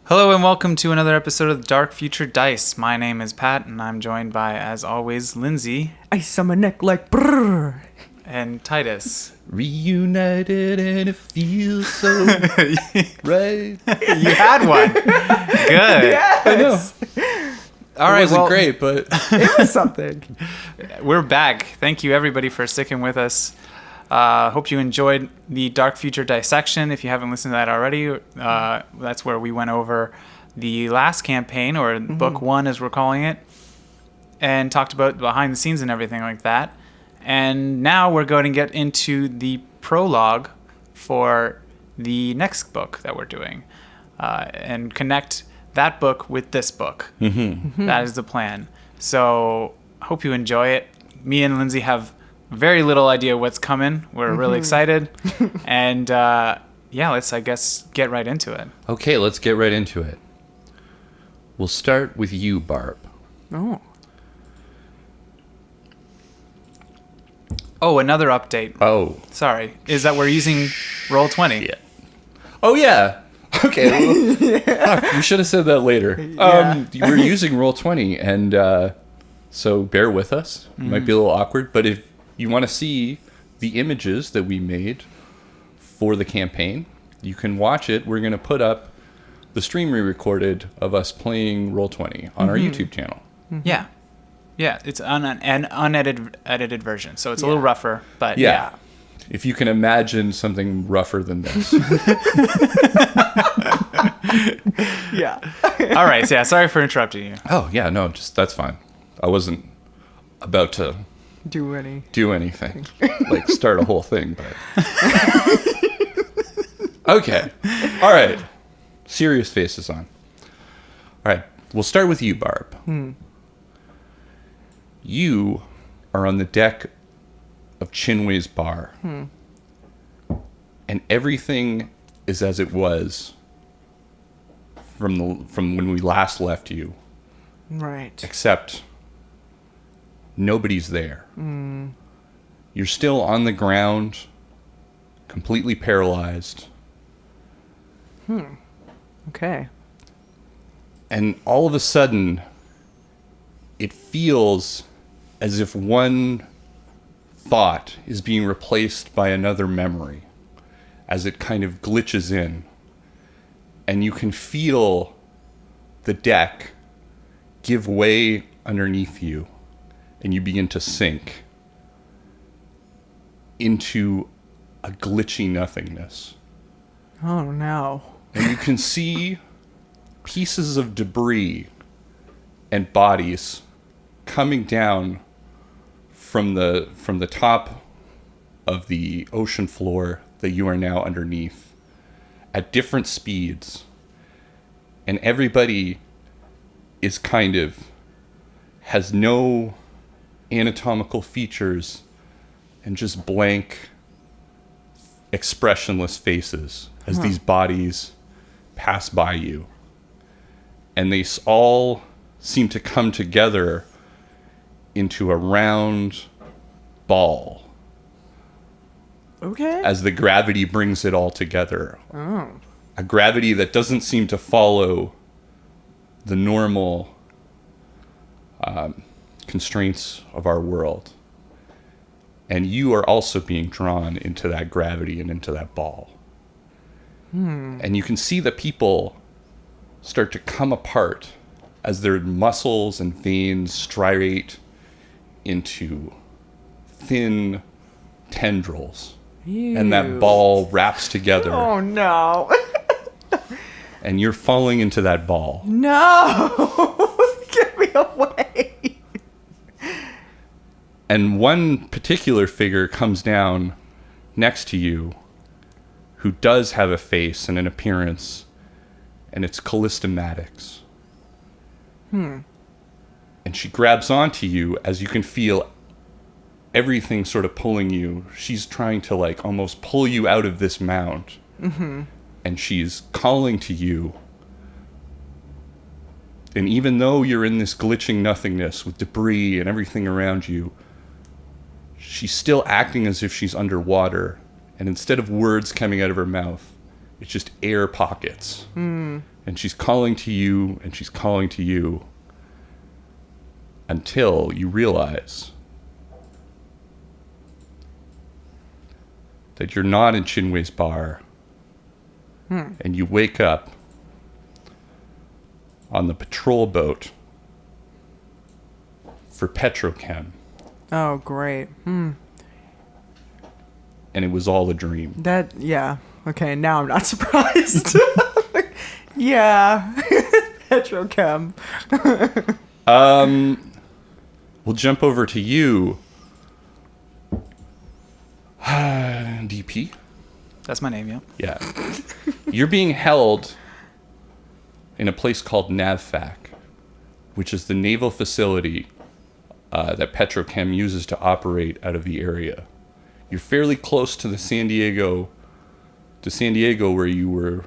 Hello and welcome to another episode of Dark Future Dice. My name is Pat and I'm joined by, as always, Lindsay. Ice on my neck like brrr. And Titus. Reunited and it feels so right. You had one. Good. Yes. I know. All right, It wasn't great, but It was something. we're back. Thank you everybody for sticking with us. Hope you enjoyed the Dark Future Dissection. If you haven't listened to that already, that's where we went over the last campaign, or book one as we're calling it, and talked about behind the scenes and everything like that. And now we're going to get into the prologue for the next book that we're doing, and connect that book with this book. That is the plan. So hope you enjoy it. Me and Lindsay have very little idea what's coming. We're really excited. And let's, I guess, get right into it. okay, let's get right into it. We'll start with you, Barb. Oh, another update. Oh, Sorry. Is that we're using Roll20. yeah. Oh, yeah. Okay. Well, fuck, we should have said that later. We're using Roll20, and so bear with us. It might be a little awkward, but if you want to see the images that we made for the campaign, you can watch it. We're going to put up the stream we recorded of us playing Roll20 on our YouTube channel. Yeah. Yeah, it's an unedited version, so it's a little rougher, but yeah. If you can imagine something rougher than this. Yeah. All right, so yeah, sorry for interrupting you. Oh, yeah, no, just that's fine. I wasn't about to Do any. do anything, like start a whole thing, but... Okay, all right. Serious faces on. All right, we'll start with you, Barb. You are on the deck of Chinwei's bar. And everything is as it was from when we last left you, Right. except nobody's there. You're still on the ground, completely paralyzed, Okay. and all of a sudden, it feels as if one thought is being replaced by another memory, as it kind of glitches in, and you can feel the deck give way underneath you, and you begin to sink into a glitchy nothingness. Oh no. And you can see pieces of debris and bodies coming down from the top of the ocean floor that you are now underneath at different speeds. And everybody is kind of has no anatomical features and just blank, expressionless faces as these bodies pass by you. And they all seem to come together into a round ball Okay. as the gravity brings it all together. Oh. A gravity that doesn't seem to follow the normal constraints of our world. And you are also being drawn into that gravity and into that ball. And you can see the people start to come apart as their muscles and veins striate into thin tendrils. Ew. And that ball wraps together. Oh no. And you're falling into that ball. No. Get me away. And one particular figure comes down next to you who does have a face and an appearance, and it's Callista Maddox. And she grabs onto you as you can feel everything sort of pulling you. She's trying to like almost pull you out of this mound. And she's calling to you. And even though you're in this glitching nothingness with debris and everything around you, she's still acting as if she's underwater. And instead of words coming out of her mouth, it's just air pockets And she's calling to you, and she's calling to you, until you realize that you're not in Chinwei's bar, and you wake up on the patrol boat for PetroChem, Oh, great. and it was all a dream. Yeah. Okay, now I'm not surprised. Yeah. PetroChem. We'll jump over to you, DP. That's my name, yeah. Yeah. You're being held in a place called NAVFAC, which is the naval facility that PetroChem uses to operate out of the area. You're fairly close to San Diego, where you were,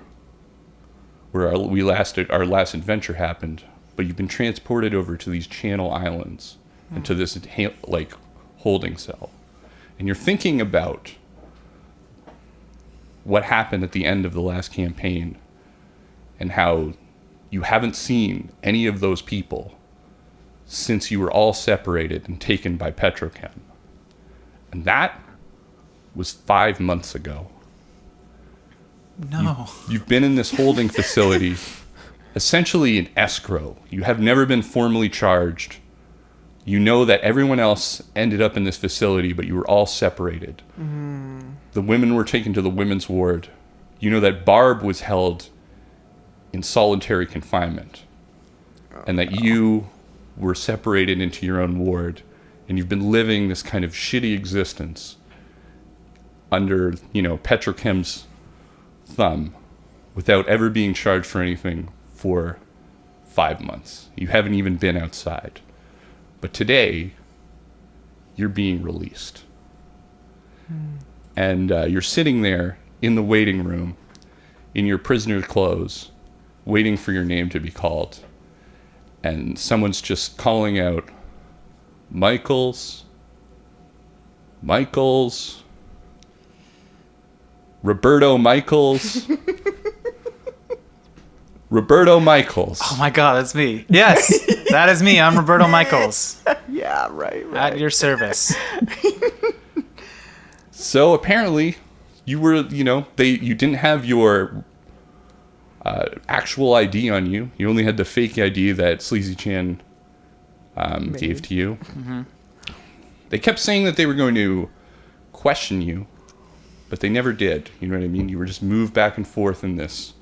where our last adventure happened. But you've been transported over to these Channel Islands and to this like holding cell, and you're thinking about what happened at the end of the last campaign and how you haven't seen any of those people since you were all separated and taken by PetroChem. And that was 5 months ago. No. You've been in this holding facility, essentially an escrow. You have never been formally charged. You know that everyone else ended up in this facility, but you were all separated. The women were taken to the women's ward. You know that Barb was held in solitary confinement, and that you were separated into your own ward, and you've been living this kind of shitty existence under, PetroChem's thumb without ever being charged for anything for 5 months. You haven't even been outside. But today, you're being released. And you're sitting there in the waiting room in your prisoner's clothes, waiting for your name to be called. And someone's just calling out, Michaels, Roberto Michaels. Roberto Michaels. Oh my God, that's me. Yes, that is me. I'm Roberto Michaels. Yeah, right. At your service. So apparently, you were, you didn't have your actual ID on you. You only had the fake ID that Sleazy Chan gave to you. Mm-hmm. They kept saying that they were going to question you, but they never did. You know what I mean? You were just moved back and forth in this,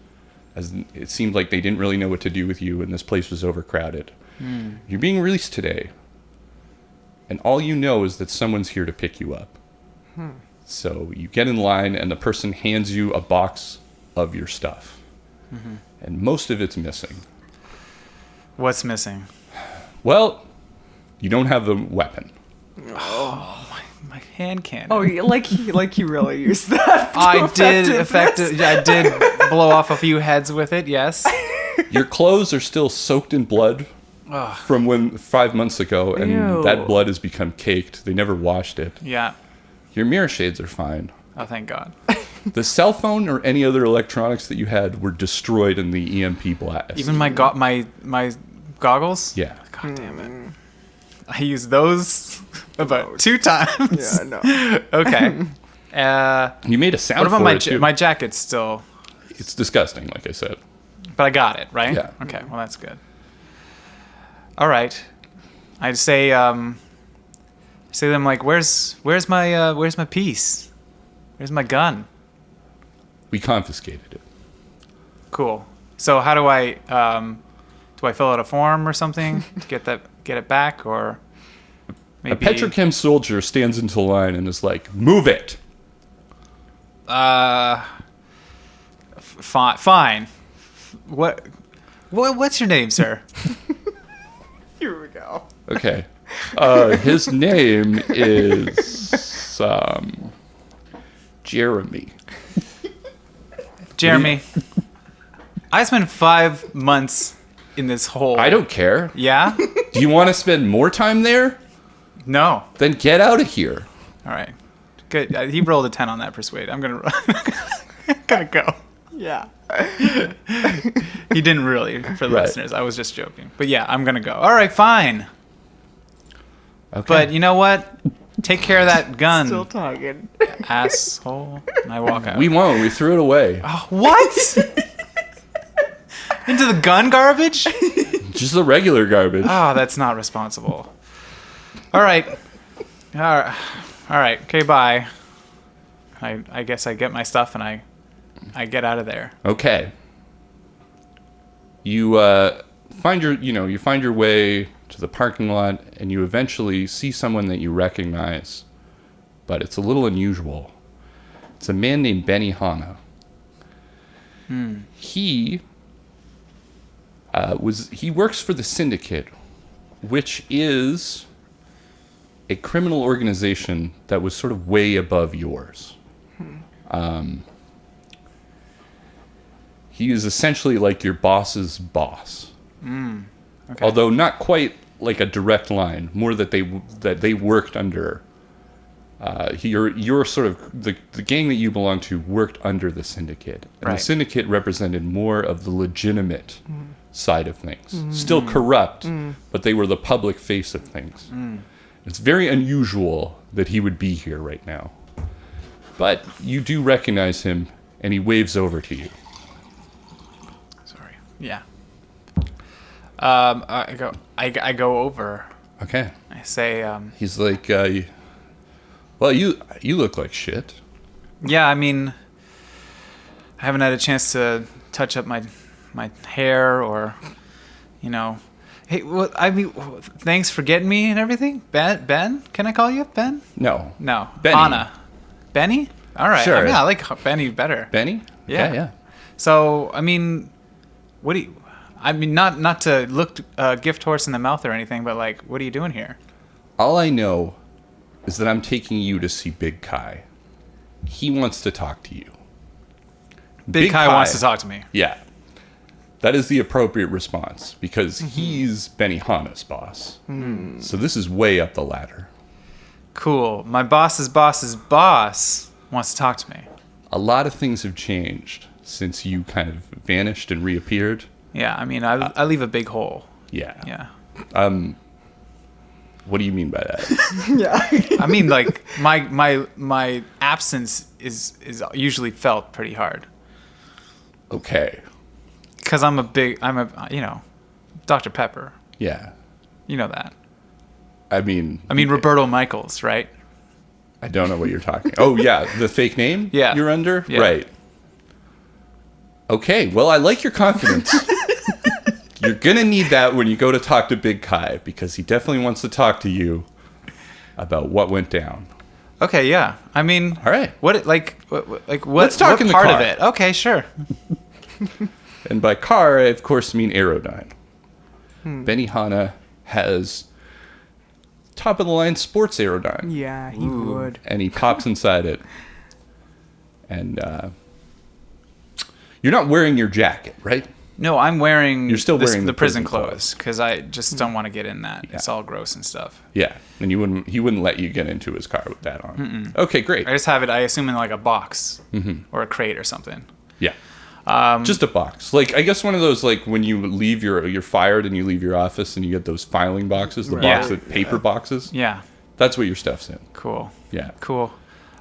as it seemed like they didn't really know what to do with you, and this place was overcrowded. You're being released today, and all you know is that someone's here to pick you up. So you get in line, and the person hands you a box of your stuff. And most of it's missing. What's missing? Well, you don't have the weapon. Oh, my hand cannon. Oh, like you really used that. I did blow off a few heads with it, yes. Your clothes are still soaked in blood from 5 months ago, and Ew. that blood has become caked. They never washed it. Yeah. Your mirror shades are fine. Oh, thank God. The cell phone or any other electronics that you had were destroyed in the EMP blast. Even my goggles? Yeah. God damn it. I used those about 2 times. Yeah, I know. Okay. You made a sound What about for my it, too. my jacket's still... It's disgusting, like I said. But I got it, right? Yeah. Okay, well, that's good. All right. I'd say to them, like, where's my piece? Where's my gun? We confiscated it. Cool. So how do I fill out a form or something to get it back, or maybe A PetroChem soldier stands into line and is like, "Move it." Fine. What's your name, sir? Here we go. Okay. His name is Jeremy. Jeremy. I spent 5 months in this hole. I don't care. Yeah? Do you want to spend more time there? No. Then get out of here. All right. Good. He rolled a 10 on that persuade. I'm gonna go. Yeah. He didn't really, for the Right. listeners. I was just joking. But yeah, I'm going to go. All right, fine. Okay. But you know what? Take care of that gun, Still talking. asshole. And I walk out. we won't. We threw it away. Oh, what? Into the gun garbage? Just the regular garbage. Oh, that's not responsible. All right. All right. Okay, bye. I guess I get my stuff and I get out of there. Okay. You find your way to the parking lot, and you eventually see someone that you recognize, but it's a little unusual. It's a man named Benny Hanna. He works for the Syndicate, which is a criminal organization that was sort of way above yours. He is essentially like your boss's boss. Okay. Although not quite like a direct line, more that they worked under. You're sort of the gang that you belong to worked under the Syndicate, and Right. the Syndicate represented more of the legitimate side of things. Still corrupt, but they were the public face of things. It's very unusual that he would be here right now, but you do recognize him, and he waves over to you. Sorry. Yeah. I go over. Okay. I say, He's like, well, you look like shit. yeah, I mean, I haven't had a chance to touch up my hair or, you know. Hey, well, I mean, thanks for getting me and everything. Ben? Can I call you Ben? No. No. Benny. Anna. Benny? All right. Sure. Yeah, I like Benny better. Benny? Yeah. Okay, yeah. So, I mean, what do you... I mean, not to look gift horse in the mouth or anything, but, like, what are you doing here? All I know is that I'm taking you to see Big Kai. He wants to talk to you. Big Kai wants to talk to me. Yeah. That is the appropriate response, because he's Benny Hanna's boss. So this is way up the ladder. Cool. My boss's boss's boss wants to talk to me. A lot of things have changed since you kind of vanished and reappeared. Yeah, I mean, I leave a big hole. Yeah. Yeah. What do you mean by that? Yeah. I mean, like, my absence is usually felt pretty hard. Okay. Because I'm a Dr. Pepper. Yeah. You know that. I mean, Roberto Michaels, right? I don't know what you're talking. Oh, yeah, the fake name Yeah. you're under? Yeah. Right. Okay, well, I like your confidence. You're going to need that when you go to talk to Big Kai, because he definitely wants to talk to you about what went down. Okay, yeah. I mean, All right. what Let's talk what in the part car. of it? Okay, sure. And by car, I, of course, mean Aerodyne. Benny Hanna has top-of-the-line sports Aerodyne. Yeah, he would. And he pops inside it. And you're not wearing your jacket, right? No, I'm wearing. You're still wearing the the prison prison clothes because I just don't want to get in that. It's all gross and stuff. Yeah. And he wouldn't let you get into his car with that on. Okay, great. I just have it. I assume in like a box or a crate or something. Yeah. Just a box. Like, I guess one of those, like, when you leave you're fired and you leave your office and you get those filing boxes, the Yeah. box with paper boxes. Yeah. That's what your stuff's in. Cool. Yeah. Cool.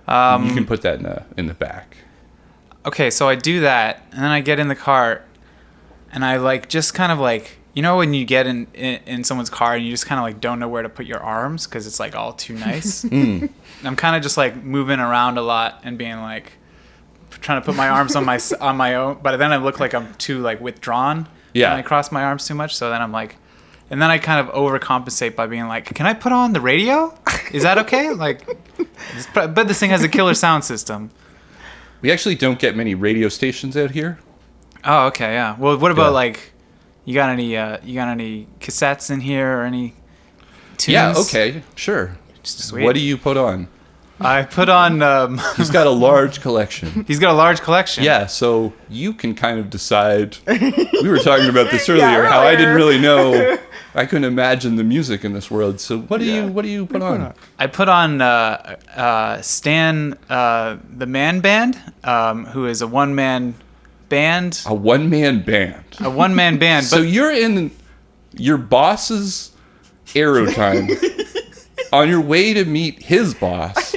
You can put that in the back. Okay, so I do that, and then I get in the car, and I like just kind of like, you know, when you get in someone's car and you just kind of like don't know where to put your arms because it's like all too nice. I'm kind of just like moving around a lot and being like trying to put my arms on my own, but then I look like I'm too like withdrawn. Yeah. And I cross my arms too much, so then I'm like, and then I kind of overcompensate by being like, can I put on the radio? Is that okay? Like, but this thing has a killer sound system. We actually don't get many radio stations out here. Oh, okay, yeah. Well, what about Yeah. like, you got any cassettes in here or any tunes? Yeah, okay, sure. Sweet. What do you put on? I put on. He's got a large collection. He's got a large collection. Yeah, so you can kind of decide. We were talking about this earlier, Yeah, how I didn't earlier. really know. I couldn't imagine the music in this world. So what do you put on? I put on Stan, the Man Band, who is a one-man band, A one-man band. a one-man band. So But you're in your boss's aerotime on your way to meet his boss.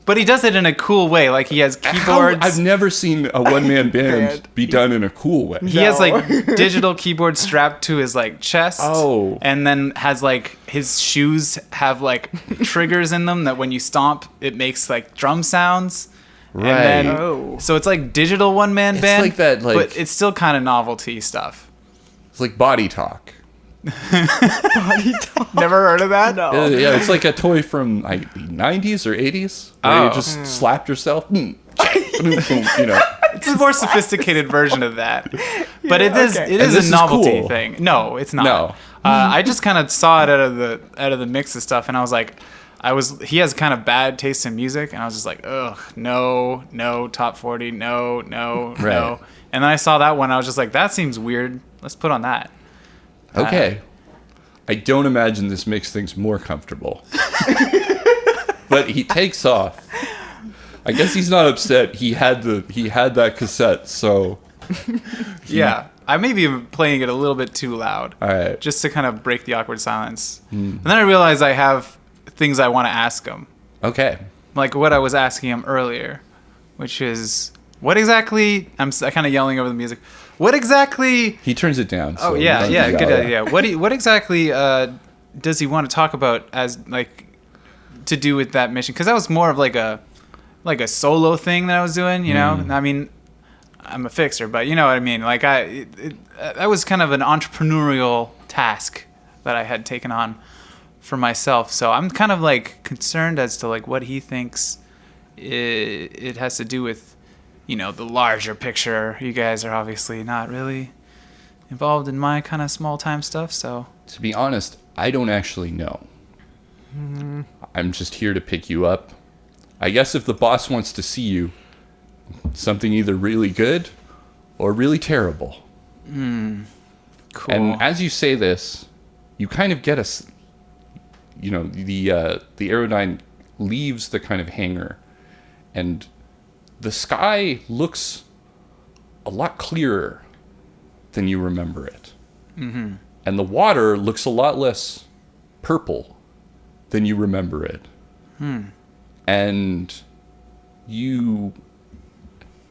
but he does it in a cool way. Like he has keyboards. I've never seen a one-man band be done in a cool way. He has No. like digital keyboards strapped to his like chest. Oh. And then has like his shoes have like triggers in them that when you stomp it makes like drum sounds. Right. And then, Oh. so it's like digital one man It's band. like that, like- but it's still kind of novelty stuff. It's like body talk. Body talk. Never heard of that? No. Yeah, it's like a toy from like the 90s or 80s where Oh. you just slapped yourself. You know. It's a more sophisticated version of that. But Yeah, it is okay. it And is this a is novelty cool. thing. No, it's not. No. I just kind of saw it out of the mix of stuff and I was like he has kind of bad taste in music and I was just like, ugh, no, top 40, no. Right. And then I saw that one, I was just like, that seems weird. Let's put on that. Okay. I don't imagine this makes things more comfortable. But he takes off. I guess he's not upset. He had that cassette, so Yeah. I may be playing it a little bit too loud. all right. Just to kind of break the awkward silence. And then I realized I have things I want to ask him. Okay. Like what I was asking him earlier, which is, what exactly, I'm kind of yelling over the music. What exactly, He turns it down. oh so you yeah, don't yeah, yell good at idea. What exactly does he want to talk about as like to do with that mission? Because that was more of like a solo thing that I was doing, you know? I mean, I'm a fixer, but you know what I mean? Like that was kind of an entrepreneurial task that I had taken on for myself. So I'm kind of like concerned as to like what he thinks it has to do with, you know, the larger picture. You guys are obviously not really involved in my kind of small time stuff, so To be honest, I don't actually know. I'm just here to pick you up. I guess if the boss wants to see you, something either really good or really terrible. cool. And as you say this, you kind of get the Aerodyne leaves the kind of hangar, and the sky looks a lot clearer than you remember it. Mm-hmm. And the water looks a lot less purple than you remember it. And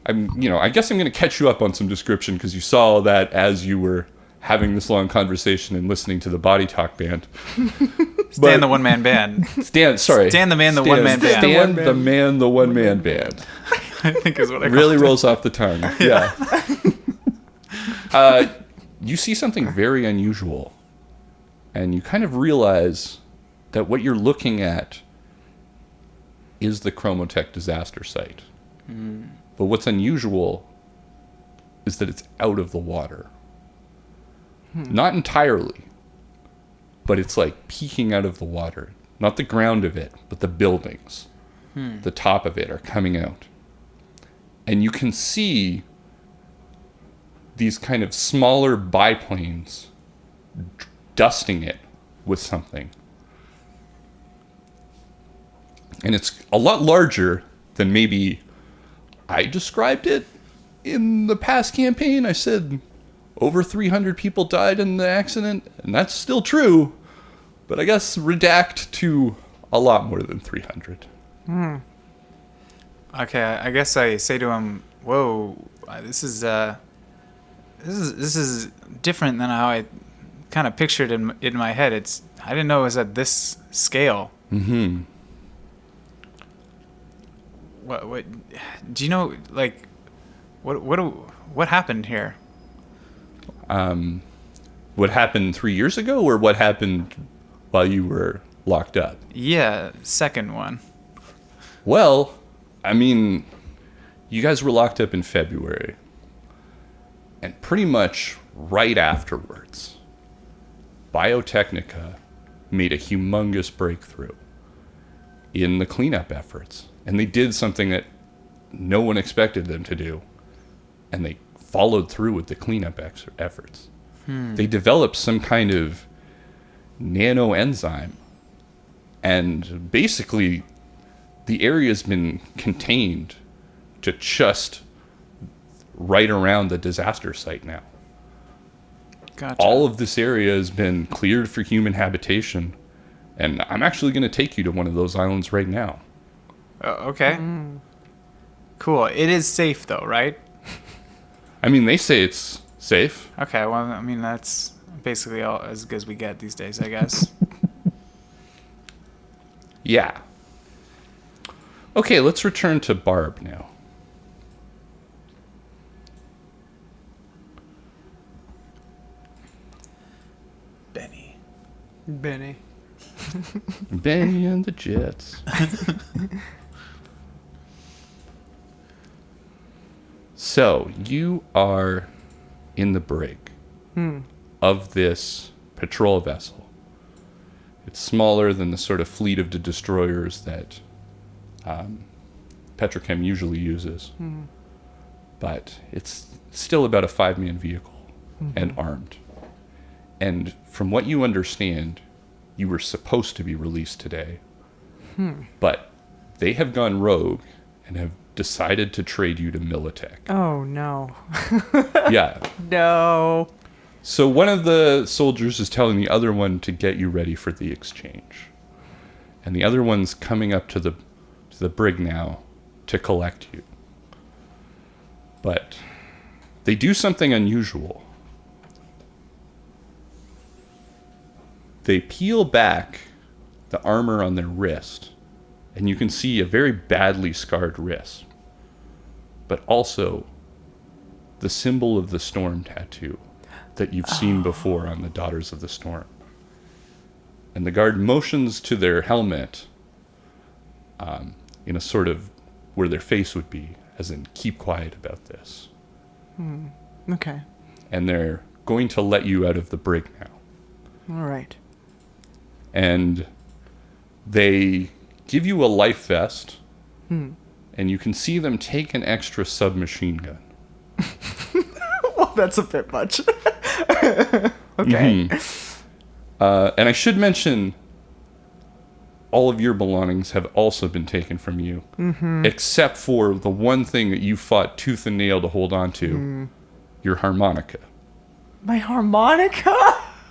I guess I'm going to catch you up on some description because you saw that as you were having this long conversation and listening to the Body Talk band. Stan the one man band. Stan the man, the one-man band. Stan the man, the one-man band. I think is what I Really called it. rolls off the tongue. Yeah. You see something very unusual, and you kind of realize that what you're looking at is the Chromotech disaster site. But what's unusual is that it's out of the water. Not entirely, but it's like peeking out of the water. Not the ground of it, but the buildings. The top of it are coming out. And you can see these kind of smaller biplanes dusting it with something. And it's a lot larger than maybe I described it in the past campaign. I said over 300 people died in the accident, and that's still true, but I guess redact to a lot more than 300. Okay, I guess I say to him, "Whoa, this is different than how I kind of pictured it in my head. I didn't know it was at this scale." Mm-hmm. What do you know? Like, what happened here? What happened 3 years ago, or what happened while you were locked up? Yeah, second one. Well, I mean, you guys were locked up in February. And pretty much right afterwards, Biotechnica made a humongous breakthrough in the cleanup efforts. And they did something that no one expected them to do. And they followed through with the cleanup efforts. They developed some kind of nano enzyme. And basically, the area's been contained to just right around the disaster site now. Gotcha. All of this area has been cleared for human habitation, and I'm actually going to take you to one of those islands right now. Okay. Cool. It is safe, though, right? I mean, they say it's safe. Okay, well, I mean, that's basically all as good as we get these days, I guess. Yeah. Okay, let's return to Barb now. Benny. Benny. Benny and the Jets. So, you are in the brig of this patrol vessel. It's smaller than the sort of fleet of the destroyers that PetroChem usually uses. But it's still about a 5-man vehicle and armed. And from what you understand, you were supposed to be released today. But they have gone rogue and have decided to trade you to Militech. Oh, no. Yeah. No. So one of the soldiers is telling the other one to get you ready for the exchange. And the other one's coming up to the brig now to collect you. But they do something unusual. They peel back the armor on their wrist, and you can see a very badly scarred wrist, but also the symbol of the storm tattoo that you've seen before on the Daughters of the Storm. And the guard motions to their helmet in a sort of where their face would be, as in, keep quiet about this. Okay. And they're going to let you out of the brig now. All right. And they give you a life vest, and you can see them take an extra submachine gun. Well, that's a bit much. Okay. And I should mention, all of your belongings have also been taken from you, except for the one thing that you fought tooth and nail to hold on to, your harmonica. My harmonica?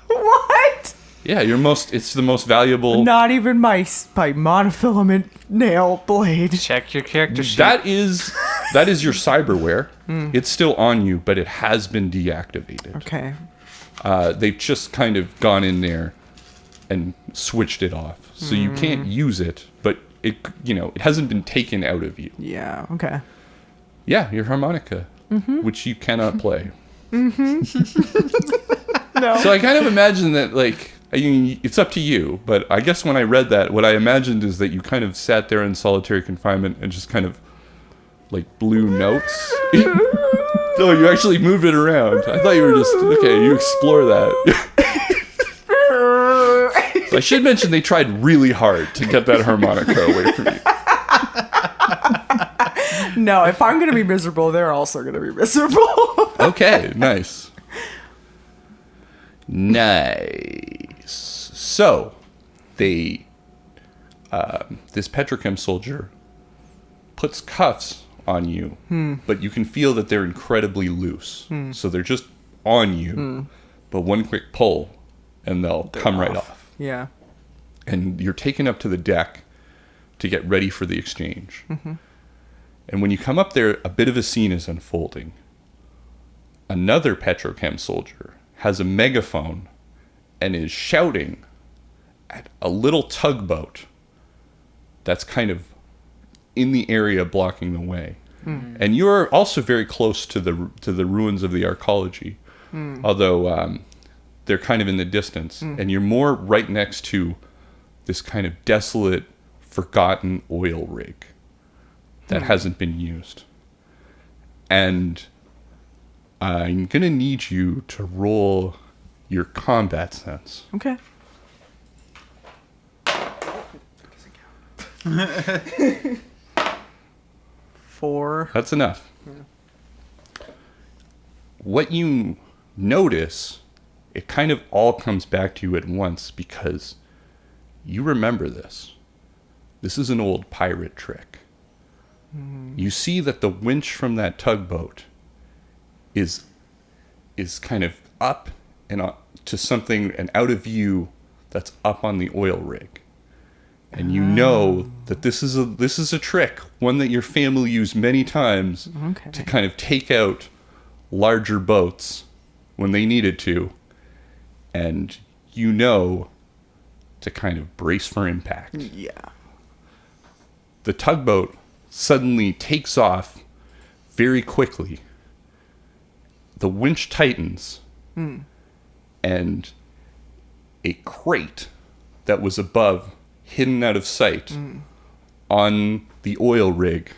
What? Yeah, it's the most valuable. Not even my monofilament nail blade. Check your character sheet. That is your cyberware. It's still on you, but it has been deactivated. Okay. They've just kind of gone in there and switched it off, so you can't use it. But it hasn't been taken out of you. Yeah. Okay. Yeah, your harmonica, which you cannot play. No. So I kind of imagine that, like, I mean, it's up to you, but I guess when I read that, what I imagined is that you kind of sat there in solitary confinement and just kind of, like, blew notes. No, you actually moved it around. I thought you were just, okay, you explore that. So I should mention they tried really hard to get that harmonica away from you. No, if I'm going to be miserable, they're also going to be miserable. Okay, nice. Nice. So, this PetroChem soldier puts cuffs on you, but you can feel that they're incredibly loose. So they're just on you, but one quick pull, and they'll come right off. Yeah. And you're taken up to the deck to get ready for the exchange. And when you come up there, a bit of a scene is unfolding. Another PetroChem soldier has a megaphone and is shouting at a little tugboat that's kind of in the area blocking the way. And you're also very close to the ruins of the arcology, although they're kind of in the distance. And you're more right next to this kind of desolate, forgotten oil rig that hasn't been used. And I'm going to need you to roll your combat sense. Okay. Four. That's enough. What you notice, it kind of all comes back to you at once because you remember this. This is an old pirate trick. You see that the winch from that tugboat is kind of up and to something and out of view that's up on the oil rig. And you know that this is a trick, one that your family used many times to kind of take out larger boats when they needed to, and you know to kind of brace for impact. Yeah. The tugboat suddenly takes off very quickly. The winch tightens, and a crate that was above, hidden out of sight, on the oil rig,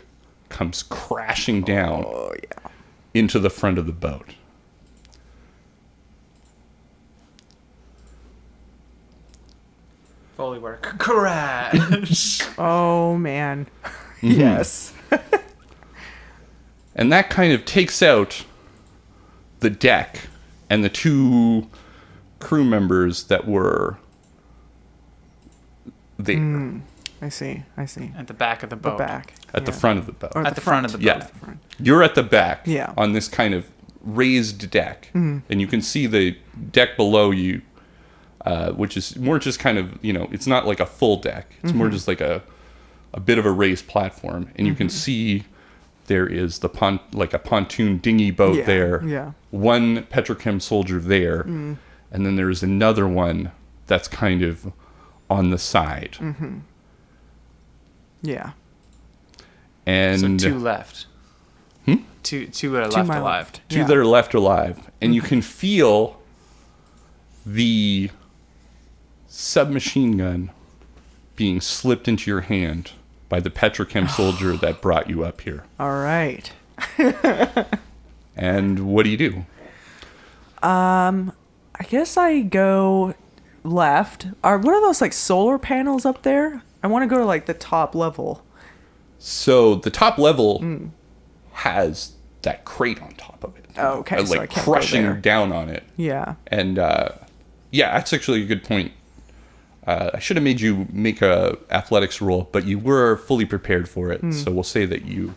comes crashing down into the front of the boat. Foley work. Crash. Oh, man. Yes. And that kind of takes out the deck and the two crew members that were there. I see. At the back of the boat. The back. At the front of the boat. Or At the front of the boat. Yeah. You're at the back on this kind of raised deck. And you can see the deck below you, which is more just kind of, it's not like a full deck. It's more just like a bit of a raised platform. And you can see there is like a pontoon dinghy boat there. Yeah. One PetroChem soldier there. And then there's another one that's kind of on the side. Yeah. And So two left. Two that are To left my alive. left. two that are left alive. And you can feel the submachine gun being slipped into your hand by the PetroChem soldier that brought you up here. All right. And what do you do? I guess I go left. What are those, like, solar panels up there? I want to go to, like, the top level. So the top level has that crate on top of it. Oh, okay. Like So I can't go crushing there. down on it. Yeah. And that's actually a good point. I should have made you make a athletics roll, but you were fully prepared for it. So we'll say that you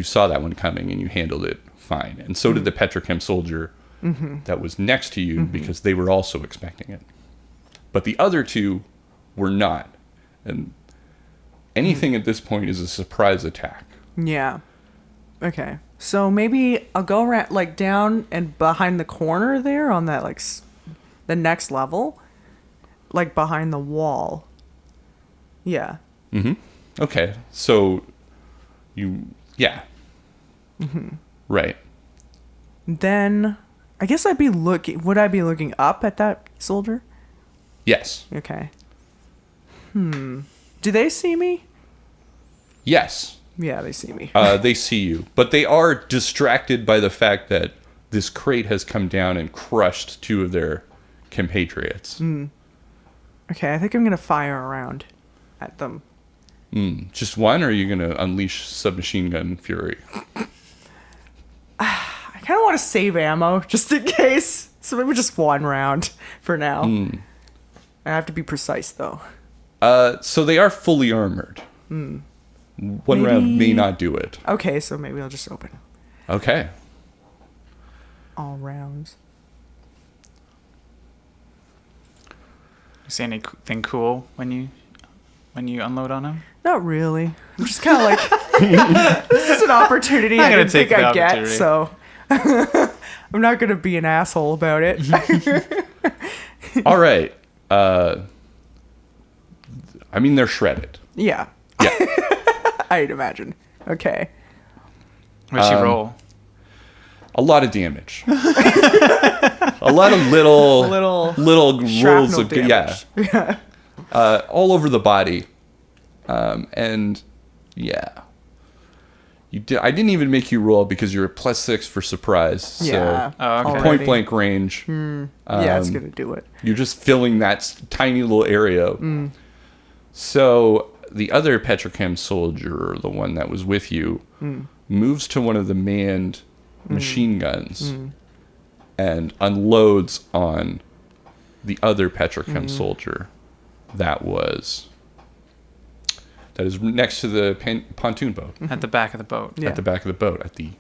saw that one coming and you handled it fine. And so did the PetroChem soldier that was next to you, because they were also expecting it. But the other two were not. And anything at this point is a surprise attack. Yeah. Okay. So maybe I'll go around, like, down and behind the corner there on that, like, the next level. Like, behind the wall. Yeah. Okay. So Right. Then I guess would I be looking up at that soldier? Yes. Okay. Do they see me? Yes. Yeah, they see me. They see you, but they are distracted by the fact that this crate has come down and crushed two of their compatriots. Okay, I think I'm going to fire around at them. Just one, or are you going to unleash submachine gun fury? I kind of want to save ammo just in case. So maybe just one round for now. I have to be precise, though. So they are fully armored. One round may not do it. Okay, so maybe I'll just open Okay. all rounds. You say anything cool when you unload on him? Not really. I'm just kind of like, this is an opportunity I gonna didn't think take the I'd get, opportunity. so I'm not going to be an asshole about it. All right. I mean, they're shredded. Yeah, Yeah. I'd imagine. Okay. What'd she roll? A lot of damage. A lot of little rolls Shrapnel of damage. yeah. All over the body. And yeah. I didn't even make you roll because you're a +6 for surprise. Yeah. So Oh, okay. Already. point blank range. Yeah, it's going to do it. You're just filling that tiny little area. So the other PetroChem soldier, the one that was with you, moves to one of the manned machine guns and unloads on the other PetroChem soldier that is next to the pontoon boat. At the back of the boat. Yeah. At the back of the boat, at the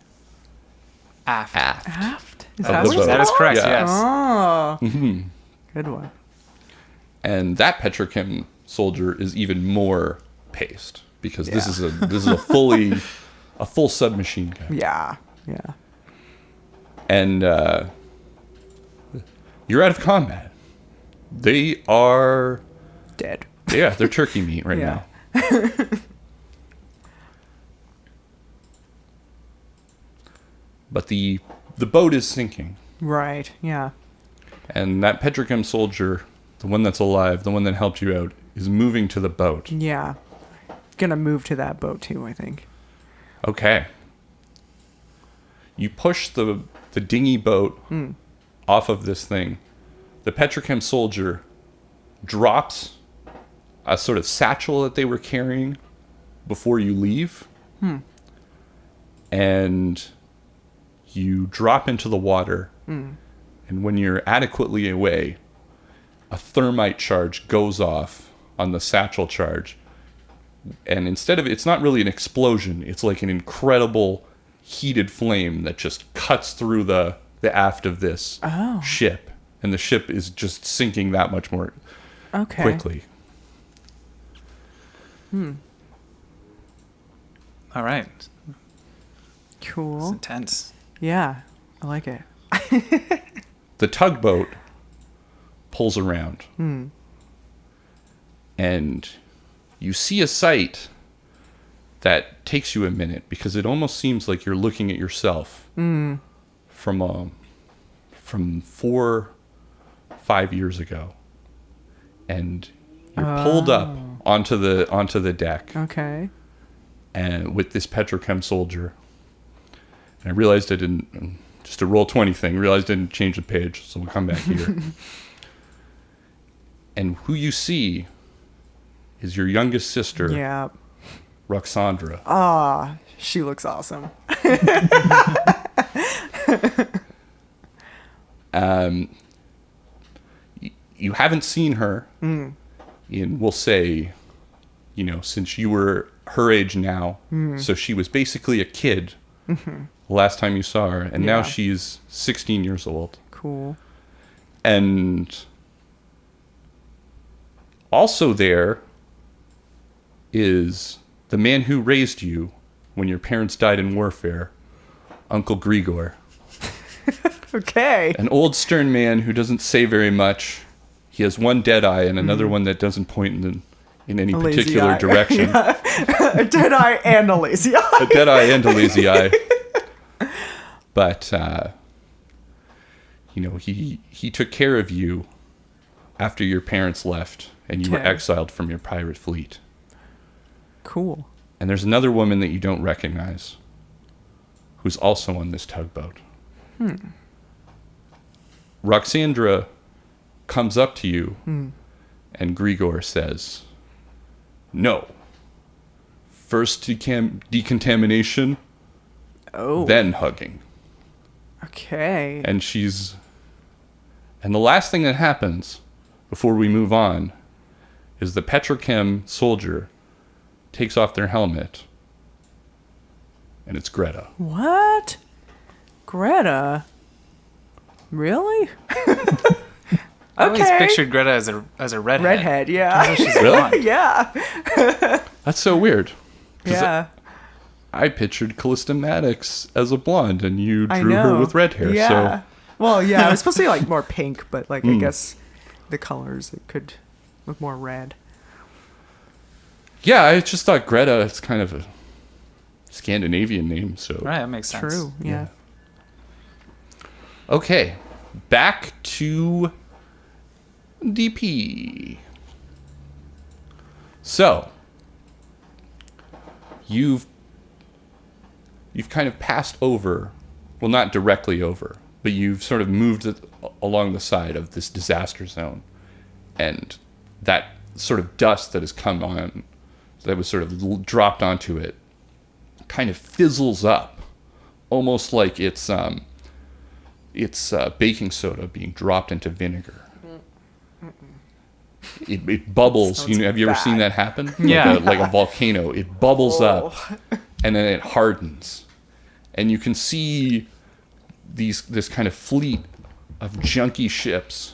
Aft. Aft? Is Of that the what it's boat. That is called? correct, Yeah. yes. Oh. Good one. And that PetroChem soldier is even more paced because this is a full submachine gun. Yeah. Yeah. And you're out of combat. They are Dead. they're turkey meat right Yeah. now. But the boat is sinking. Right. Yeah. And that PetroChem soldier, the one that's alive, the one that helped you out, is moving to the boat. Yeah. Gonna move to that boat too, I think. Okay. You push the dinghy boat off of this thing. The PetroChem soldier drops a sort of satchel that they were carrying before you leave. And you drop into the water. And when you're adequately away, a thermite charge goes off on the satchel charge. And instead of, it's not really an explosion, it's like an incredible heated flame that just cuts through the aft of this ship. And the ship is just sinking that much more quickly. All right. It's Cool. intense. Yeah. I like it. The tugboat pulls around. And you see a sight that takes you a minute because it almost seems like you're looking at yourself from 4-5 years ago. And you're pulled up onto the deck Okay. and with this PetroChem soldier. And I realized I didn't, just a Roll20 thing, realized I didn't change the page, so we'll come back here. And who you see is your youngest sister, Yeah. Roxandra. Ah, she looks awesome. You haven't seen her in, we'll say, since you were her age now. So she was basically a kid the last time you saw her, and now Yeah. she's 16 years old. Cool. And also there is the man who raised you when your parents died in warfare, Uncle Grigor. Okay. An old stern man who doesn't say very much. He has one dead eye and another one that doesn't point in any A lazy particular eye. direction. A dead eye and a lazy eye. A dead eye and a lazy eye. But, he took care of you after your parents left and you were Okay. exiled from your pirate fleet. Cool. And there's another woman that you don't recognize who's also on this tugboat. Roxandra comes up to you and Grigor says, "No. First decontamination, Oh. then hugging." Okay. And the last thing that happens before we move on is the PetroChem soldier takes off their helmet, and it's Greta. What? Greta? Really? I always Okay. pictured Greta as a redhead. Redhead, yeah. She's Really? blonde. Yeah. That's so weird. 'Cause Yeah. I pictured Callista Maddox as a blonde, and you I drew know. her with red hair. Yeah. So Well, yeah, it was supposed to be like more pink, but like I guess the colors it could look more red. yeah, I just thought Greta is kind of a Scandinavian name. So Right, that makes sense. True. Yeah. okay, back to DP. So you've kind of passed over, well, not directly over, but you've sort of moved it along the side of this disaster zone, and that sort of dust that has come on, that was sort of dropped onto it, kind of fizzles up, almost like it's baking soda being dropped into vinegar. It bubbles. Sounds Have you ever seen bad. that happen? Yeah. Like a volcano. It bubbles up, and then it hardens, and you can see this kind of fleet of junky ships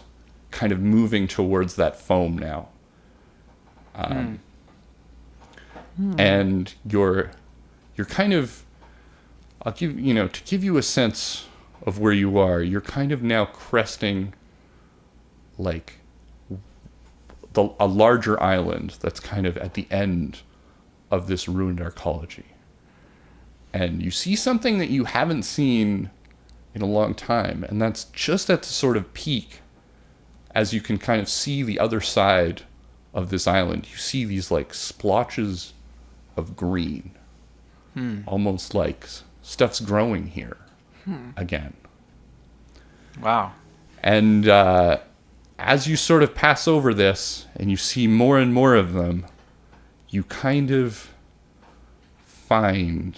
kind of moving towards that foam now. And you're kind of, I'll give, to give you a sense of where you are, you're kind of now cresting like a larger island that's kind of at the end of this ruined arcology. And you see something that you haven't seen in a long time, and that's just at the sort of peak, as you can kind of see the other side of this island. You see these like splotches of green, almost like stuff's growing here again. Wow. And as you sort of pass over this and you see more and more of them, you kind of find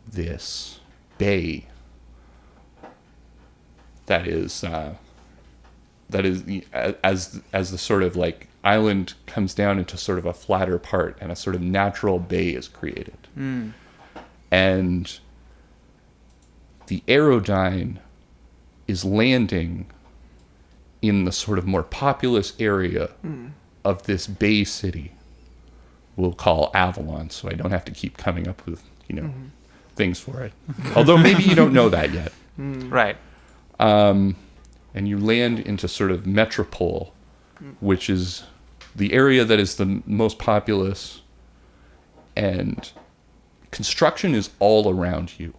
this bay that is as the sort of like island comes down into sort of a flatter part and a sort of natural bay is created. And the Aerodyne is landing in the sort of more populous area of this bay city we'll call Avalon, so I don't have to keep coming up with, things for it. Although maybe you don't know that yet. Right. And you land into sort of Metropole, which is the area that is the most populous, and construction is all around you.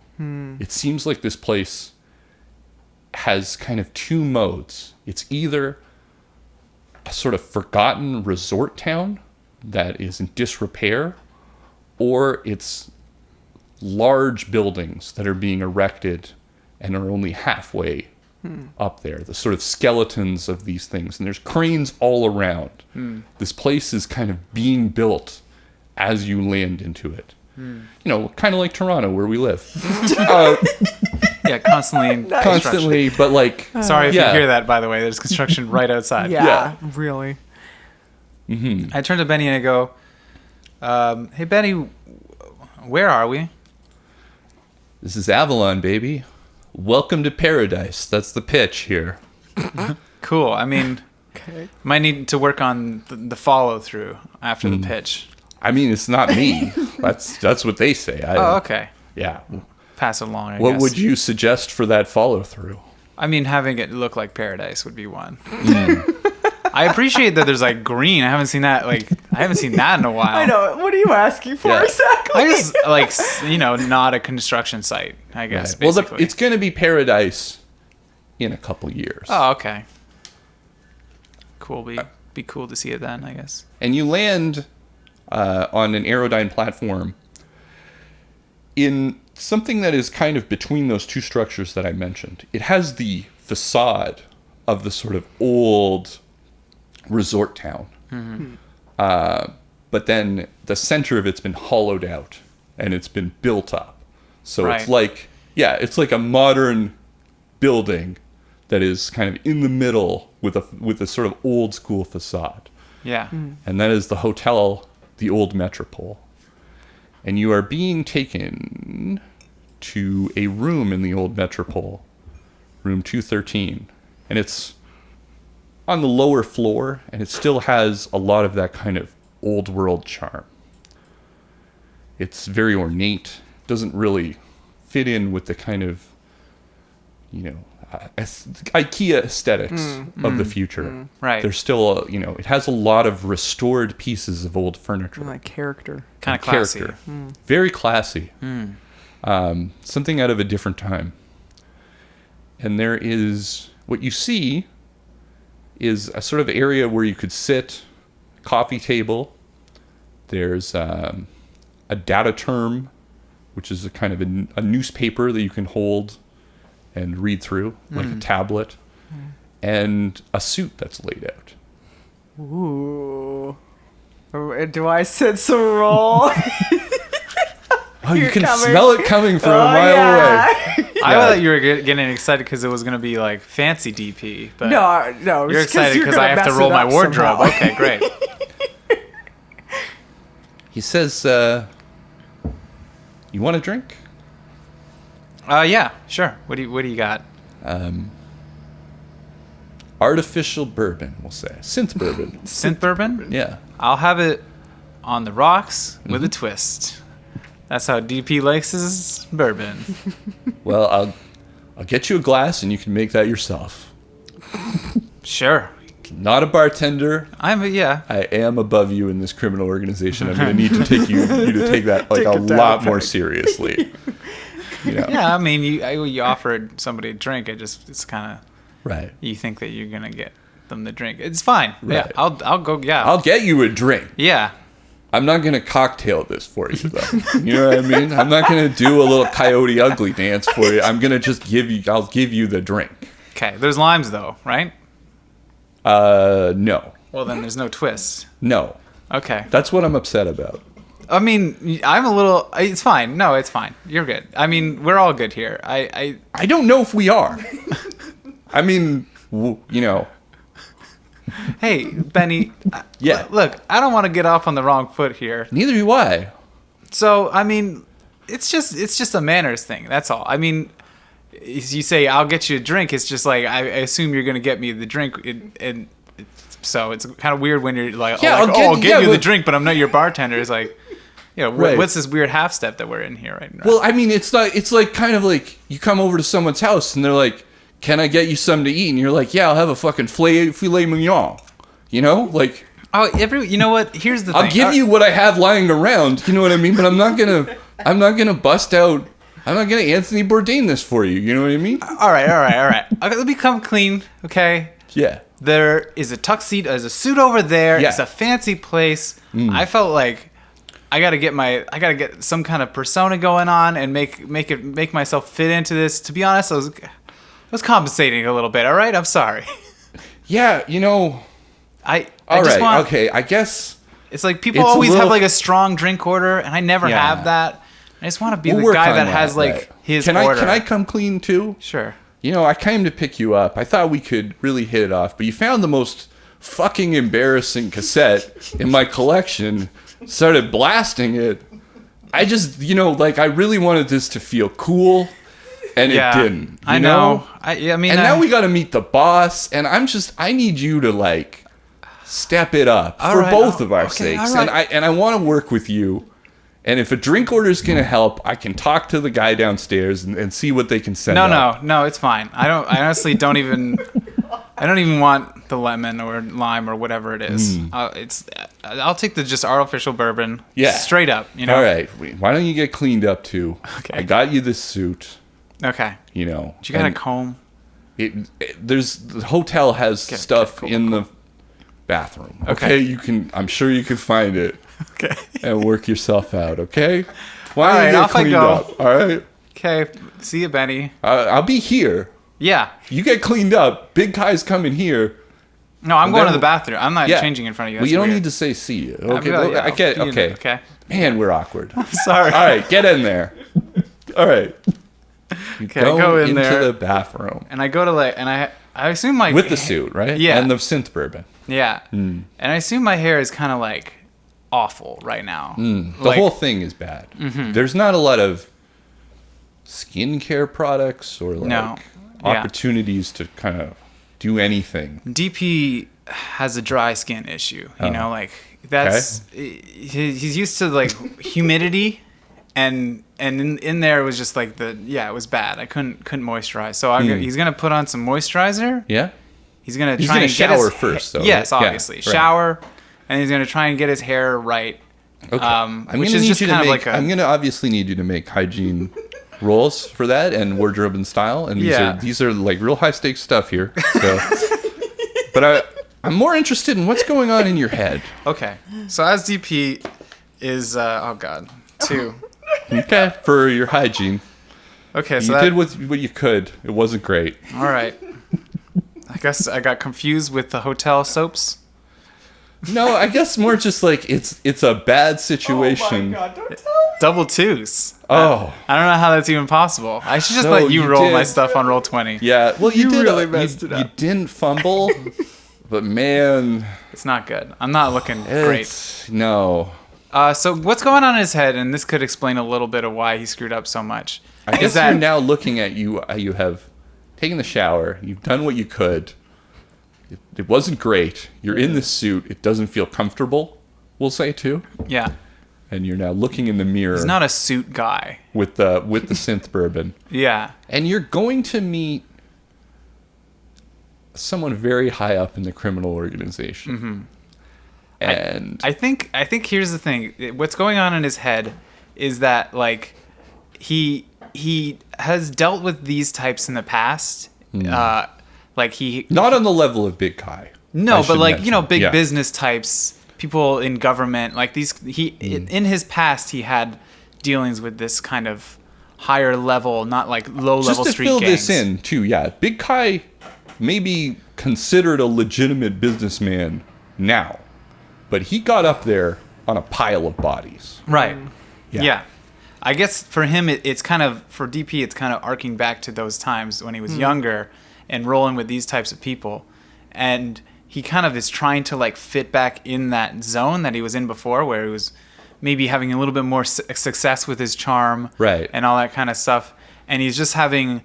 It seems like this place has kind of two modes. It's either a sort of forgotten resort town that is in disrepair, or it's large buildings that are being erected and are only halfway up there, the sort of skeletons of these things. And there's cranes all around. This place is kind of being built as you land into it. Kind of like Toronto, where we live. Yeah, constantly. Constantly, but like... Sorry if you hear that, by the way. There's construction right outside. Yeah, really. I turn to Benny and I go, hey, Benny, where are we? This is Avalon, baby. Welcome to paradise. That's the pitch here. Cool. I mean, might need to work on the follow-through after the pitch. I mean, it's not me. That's what they say. Okay. Yeah. Pass it along, I What guess. would you suggest for that follow-through? I mean, having it look like paradise would be one. I appreciate that there's like green. I haven't seen that in a while. I know. What are you asking for exactly? I just not a construction site, I guess. Right. Well, basically. it's going to be paradise in a couple years. Oh, okay. Cool. Be cool to see it then, I guess. And you land on an Aerodyne platform in something that is kind of between those two structures that I mentioned. It has the facade of the sort of old resort town. But then the center of it's been hollowed out and it's been built up. So it's like a modern building that is kind of in the middle with a sort of old school facade. Yeah. And that is the hotel, the Old Metropole. And you are being taken to a room in the Old Metropole, room 213. And it's on the lower floor, and it still has a lot of that kind of old world charm. It's very ornate, doesn't really fit in with the kind of, IKEA aesthetics of the future. Right. There's still, it has a lot of restored pieces of old furniture. Like character. Kind of classy. Very classy. Something out of a different time. And there is, what you see is a sort of area where you could sit, coffee table. There's a data term, which is a kind of a newspaper that you can hold and read through, like a tablet, and a suit that's laid out. Ooh. Do I sense a roll? Oh, you can coming. smell it coming from a mile away. I thought you were getting excited because it was going to be like fancy DP. But No. you're excited because I have to roll my wardrobe. Somehow. Okay, great. He says, you want a drink? Yeah, sure. What do you got? Artificial bourbon, we'll say. Synth bourbon. Synth bourbon? Yeah. I'll have it on the rocks with a twist. That's how DP likes his bourbon. Well, I'll get you a glass and you can make that yourself. Sure. Not a bartender. I am above you in this criminal organization. I'm going to need to take you to take that like a lot more seriously. You know? Yeah, I mean, you offered somebody a drink. It's kind of right. You think that you're gonna get them the drink. It's fine. Right. Yeah, I'll go. Yeah, I'll get you a drink. Yeah. I'm not gonna cocktail this for you though. You know what I mean? I'm not gonna do a little Coyote Ugly dance for you. I'm gonna just I'll give you the drink. Okay. There's limes though, right? No. Well, then there's no twist. No. Okay. That's what I'm upset about. I mean, I'm a little. It's fine. No, it's fine. You're good. I mean, we're all good here. I don't know if we are. I mean, you know. Hey, Benny. Yeah. Look, I don't want to get off on the wrong foot here. Neither do I. So, I mean, it's just a manners thing. That's all. I mean, you say I'll get you a drink. It's just like I assume you're gonna get me the drink, and so it's kind of weird when you're like, yeah, I'll get you the drink, but I'm not your bartender. It's like, you know, right. What's this weird half step that we're in here right now? Well, I mean, it's like kind of like you come over to someone's house and they're like, "Can I get you something to eat?" And you're like, "Yeah, I'll have a fucking filet mignon." You know, like. Oh, you know what? Here's the thing. I'll give you what I have lying around. You know what I mean? But I'm not gonna bust out. I'm not gonna Anthony Bourdain this for you. You know what I mean? All right. Okay, let me come clean. Okay. Yeah. There is a tuxedo, there's a suit over there. Yeah. It's a fancy place. I felt like I gotta get some kind of persona going on and make myself fit into this. To be honest, I was compensating a little bit. All right, I'm sorry. Yeah, you know. I just want. Okay, I guess it's like people always have like a strong drink order, and I never have that. I just want to be the guy that has like his order. Can I come clean too? Sure. You know, I came to pick you up. I thought we could really hit it off, but you found the most fucking embarrassing cassette in my collection, started blasting it. I just, you know, like I really wanted this to feel cool, and it didn't. I know. I mean, and now we got to meet the boss, and I need you to like step it up for both of our sakes, and I want to work with you. And if a drink order is going to help, I can talk to the guy downstairs and see what they can send up. No, it's fine. I honestly don't even want the lemon or lime or whatever it is. I'll take the just artificial bourbon. Yeah. Straight up, you know. All right. Why don't you get cleaned up too? Okay. I got you this suit. Okay. You know. But you got a comb? The hotel has stuff in the bathroom. Okay. I'm sure you can find it. Okay. And work yourself out, okay? All right, off I go. Up, all right? Okay, see you, Benny. I'll be here. Yeah. You get cleaned up. Big Kai's coming here. No, I'm going to the bathroom. I'm not changing in front of you. Well, you don't need to say see you. Okay, I get it. Okay. Okay. Man, we're awkward. I'm sorry. All right, get in there. All right. Okay, I go in there. Into the bathroom. And I go to and I assume my... With the suit, right? Yeah. And the synth bourbon. Yeah. And I assume my hair is kind of like awful right now. The whole thing is bad. Mm-hmm. There's not a lot of skincare products or opportunities to kind of do anything. DP has a dry skin issue. You know, like that's he's used to like humidity, and in there it was just like it was bad. I couldn't moisturize. So he's gonna put on some moisturizer. Yeah. He's gonna try and shower first, though. Yes, right? obviously shower. And he's going to try and get his hair right. Okay. I'm going to obviously need you to make hygiene rolls for that and wardrobe and style. And these are like real high stakes stuff here. So. But I'm more interested in what's going on in your head. Okay. So as DP is, 2. Okay. For your hygiene. Okay. So you did what you could. It wasn't great. All right. I guess I got confused with the hotel soaps. No, I guess more just like it's a bad situation. Oh my God, don't tell me. Double 2s. Oh. I don't know how that's even possible. I should just let you roll my stuff on Roll20. Yeah, well, you did. Really messed it up. You didn't fumble, but man. It's not good. I'm not looking great. No. So what's going on in his head, and this could explain a little bit of why he screwed up so much. I guess you're now looking at you. You have taken the shower. You've done what you could. It wasn't great. You're in this suit. It doesn't feel comfortable, we'll say, too. Yeah. And you're now looking in the mirror. He's not a suit guy. With the synth bourbon. Yeah. And you're going to meet someone very high up in the criminal organization. Mm-hmm. And I think here's the thing. What's going on in his head is that, like, he has dealt with these types in the past. Like he not on the level of Big Kai. No, but like mention. Big business types, people in government, like these. In his past, he had dealings with this kind of higher level, not like low level street gangs. Just to fill this in too, yeah, Big Kai may be considered a legitimate businessman now, but he got up there on a pile of bodies. Right. Yeah. Yeah. I guess for him, it's kind of, for DP, it's kind of arcing back to those times when he was younger and rolling with these types of people. And he kind of is trying to like fit back in that zone that he was in before, where he was maybe having a little bit more success with his charm, right, and all that kind of stuff. And he's just having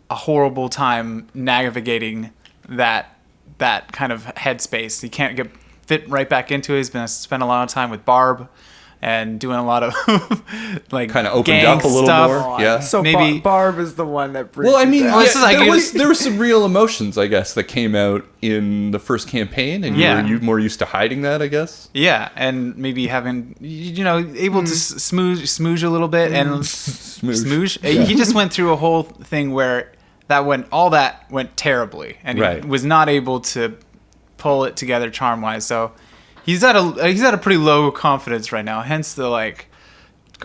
a horrible time navigating that kind of headspace. He can't fit right back into it. He's been spent a lot of time with Barb and doing a lot of like kind of opened up a little stuff. more. Yeah. So maybe Barb is the one that brings. Well, I mean, there were some real emotions, I guess, that came out in the first campaign, and you were more used to hiding that, I guess. Yeah, and maybe having able to smooge a little bit and smooge. Yeah. He just went through a whole thing where all that went terribly, and he was not able to pull it together charm wise. So he's at a pretty low confidence right now, hence the like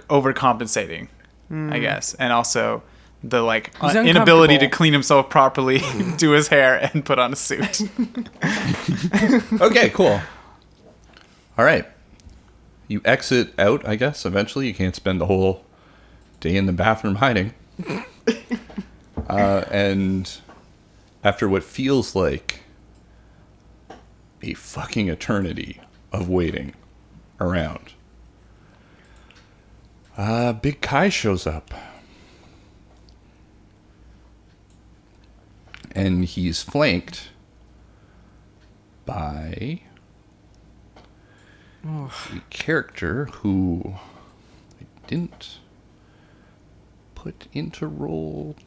overcompensating, I guess, and also the like inability to clean himself properly, do his hair, and put on a suit. Okay, cool. All right, you exit out. I guess eventually you can't spend the whole day in the bathroom hiding, and after what feels like a fucking eternity of waiting around, Big Kai shows up. And he's flanked by a character who I didn't put into Roll20.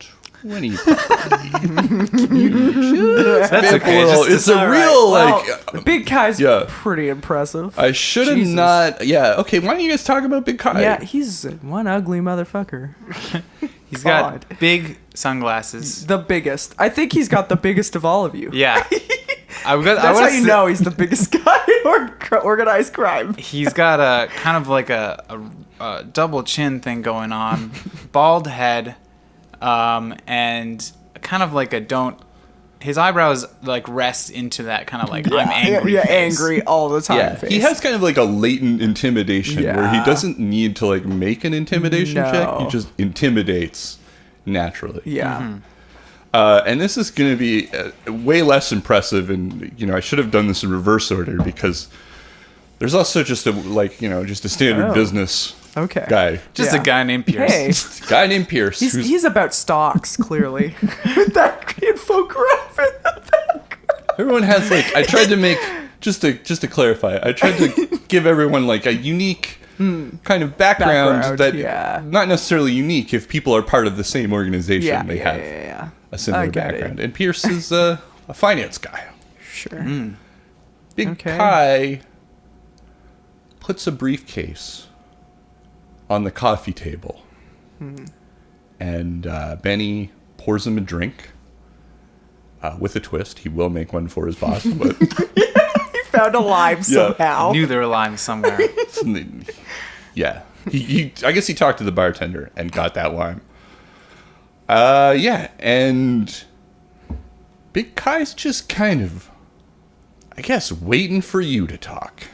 That's okay. It's a real Big Kai's pretty impressive. I should have not. Yeah. Okay. Why don't you guys talk about Big Kai? Yeah, he's one ugly motherfucker. He's got big sunglasses. The biggest. I think he's got the biggest of all of you. Yeah. That's how you know he's the biggest guy in organized crime. He's got a kind of like a double chin thing going on, bald head, and kind of like his eyebrows like rest into that kind of like I'm angry. Yeah, face. angry all the time. Yeah, face. he has kind of like a latent intimidation where he doesn't need to like make an intimidation check. He just intimidates naturally. Yeah. Mm-hmm. And this is going to be way less impressive, and I should have done this in reverse order because there's also just a standard business guy. Just a guy named Pierce. Hey. Guy named Pierce. He's about stocks, clearly. With that infographic in the back. Everyone has I tried to make just to clarify. I tried to give everyone like a unique kind of background that not necessarily unique if people are part of the same organization. They have a similar background. And Pierce is a finance guy. Sure. Big Kai puts a briefcase on the coffee table, and Benny pours him a drink with a twist. He will make one for his boss, but he found a lime somehow. I knew there were limes somewhere. Yeah, he I guess he talked to the bartender and got that lime. And Big Kai's just kind of, I guess, waiting for you to talk.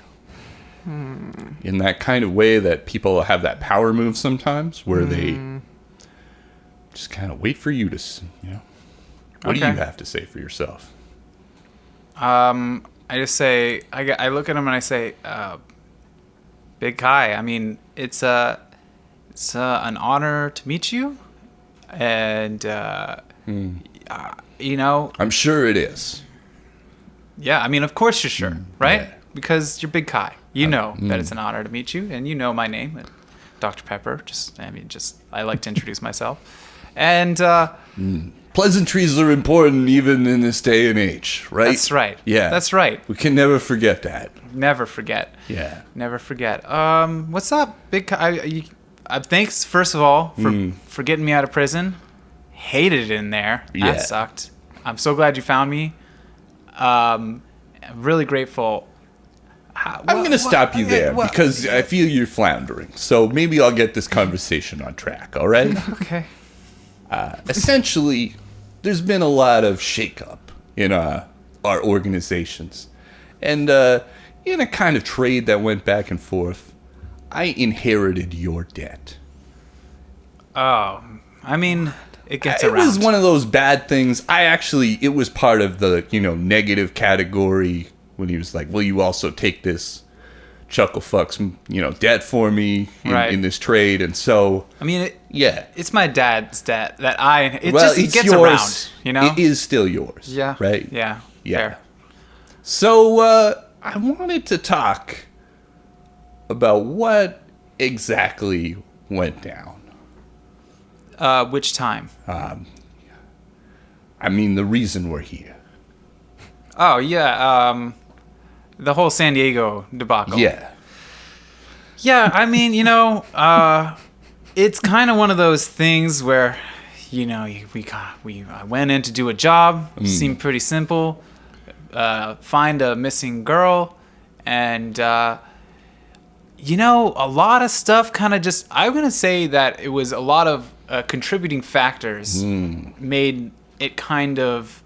In that kind of way that people have that power move sometimes, where they just kind of wait for you to, what do you have to say for yourself? I just say, I look at him and I say, Big Kai. I mean, it's an honor to meet you, and you know. I'm sure it is. Yeah, I mean, of course you're sure, right? Yeah. Because you're Big Kai. You know that it's an honor to meet you, and you know my name, Dr. Pepper. I like to introduce myself, and. Pleasantries are important even in this day and age, right? That's right. Yeah. That's right. We can never forget that. Never forget. Yeah. Never forget. What's up, Big Kai? Thanks, first of all, for getting me out of prison. Hated it in there. Yeah. That sucked. I'm so glad you found me. I'm really grateful. I'm going to stop you there because I feel you're floundering. So maybe I'll get this conversation on track, all right? Okay. Essentially, there's been a lot of shakeup in our organizations. And in a kind of trade that went back and forth, I inherited your debt. Oh, I mean, it gets It around. was one of those bad things. It was part of the, negative category when he was like, well, you also take this chuckle fucks, debt for me in this trade. And so, I mean, yeah, it's my dad's debt that it it's gets yours. around, It is still yours. Yeah. Right? Yeah. Yeah. Fair. So, I wanted to talk about what exactly went down. Which time? I mean, the reason we're here. Oh, yeah. The whole San Diego debacle. Yeah. Yeah, I mean, it's kind of one of those things where, I went in to do a job. Seemed pretty simple. Find a missing girl, and a lot of stuff kind of just. I'm gonna say that it was a lot of contributing factors made it kind of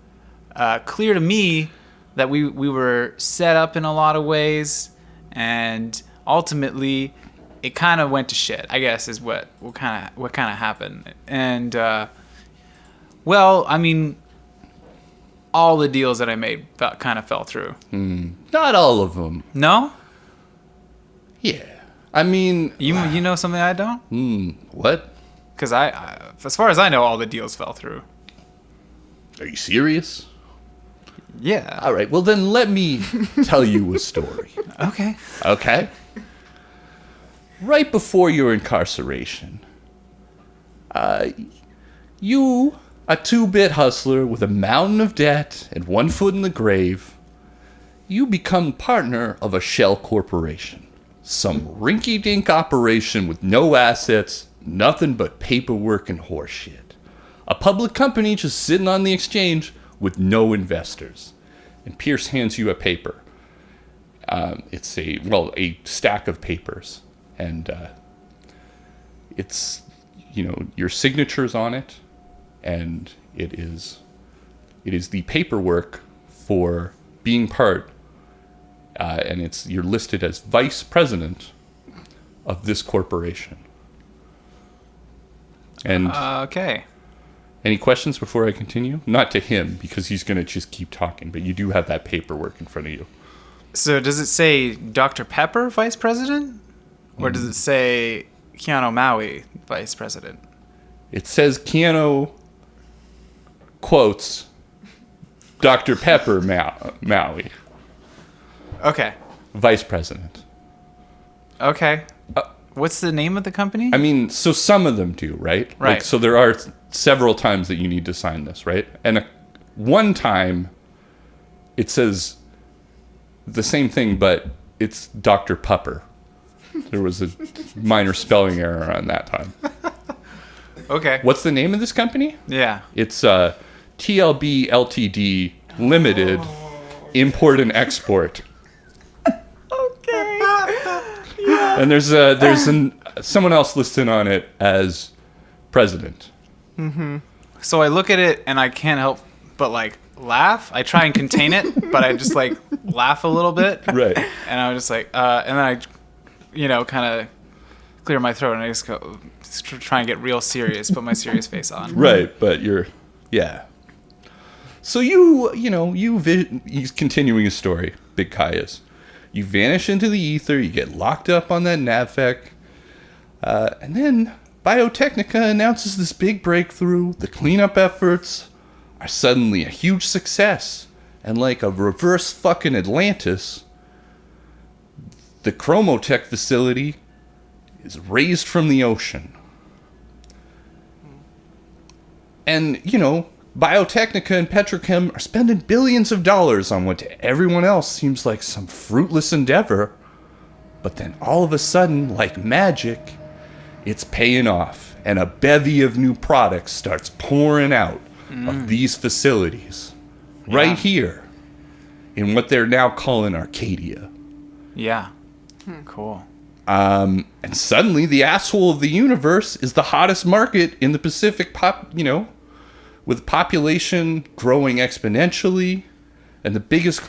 clear to me that we were set up in a lot of ways, and ultimately it kind of went to shit, I guess, is what kind of happened. And well, I mean, all the deals that I made kind of fell through. Not all of them. No? Yeah. I mean, You know something I don't? what? Because I as far as I know, all the deals fell through. Are you serious? Yeah. All right. Well, then let me tell you a story. Okay. Okay? Right before your incarceration, you, a 2-bit hustler with a mountain of debt and 1 foot in the grave, you become partner of a shell corporation. Some rinky-dink operation with no assets, nothing but paperwork and horseshit. A public company just sitting on the exchange with no investors. And Pierce hands you a paper. It's a stack of papers. And it's, your signature's on it. And it is the paperwork for being part. And you're listed as vice president of this corporation. And Okay. any questions before I continue? Not to him, because he's going to just keep talking, but you do have that paperwork in front of you. So does it say Dr. Pepper, vice president? Or does it say Keanu Maui, vice president? It says Keanu, quotes, Dr. Pepper Maui, Okay. vice president. Okay. What's the name of the company? I mean, so some of them do, right? Right. So there are several times that you need to sign this, right? And one time, it says the same thing, but it's Dr. Pepper. There was a minor spelling error on that time. Okay. What's the name of this company? Yeah. It's TLB Ltd. Limited, Import and Export. Okay. And there's someone else listed on it as president. So I look at it and I can't help but laugh. I try and contain it, but I just laugh a little bit. Right. And I was just and then I, kind of clear my throat and I just go, try and get real serious, put my serious face on. Right, but yeah. So he's continuing his story, Big Kai is. You vanish into the ether. You get locked up on that NAVFEC. And then Biotechnica announces this big breakthrough. The cleanup efforts are suddenly a huge success. And like a reverse fucking Atlantis, the Chromotech facility is raised from the ocean. And, you know, Biotechnica and PetroChem are spending billions of dollars on what to everyone else seems like some fruitless endeavor. But then all of a sudden, like magic, it's paying off. And a bevy of new products starts pouring out of these facilities. Yeah. Right here. In what they're now calling Arcadia. Yeah. Cool. And suddenly the asshole of the universe is the hottest market in the Pacific with population growing exponentially and the biggest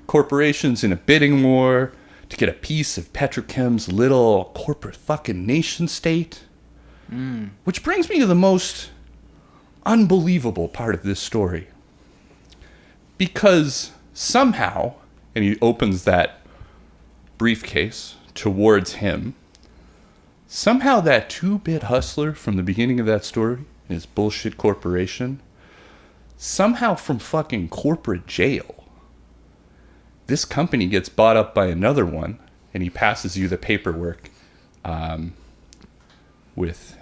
corporations in a bidding war to get a piece of PetroChem's little corporate fucking nation state. Which brings me to the most unbelievable part of this story. Because somehow, and he opens that briefcase towards him, somehow that 2-bit hustler from the beginning of that story, his bullshit corporation, somehow from fucking corporate jail, this company gets bought up by another one, and he passes you the paperwork with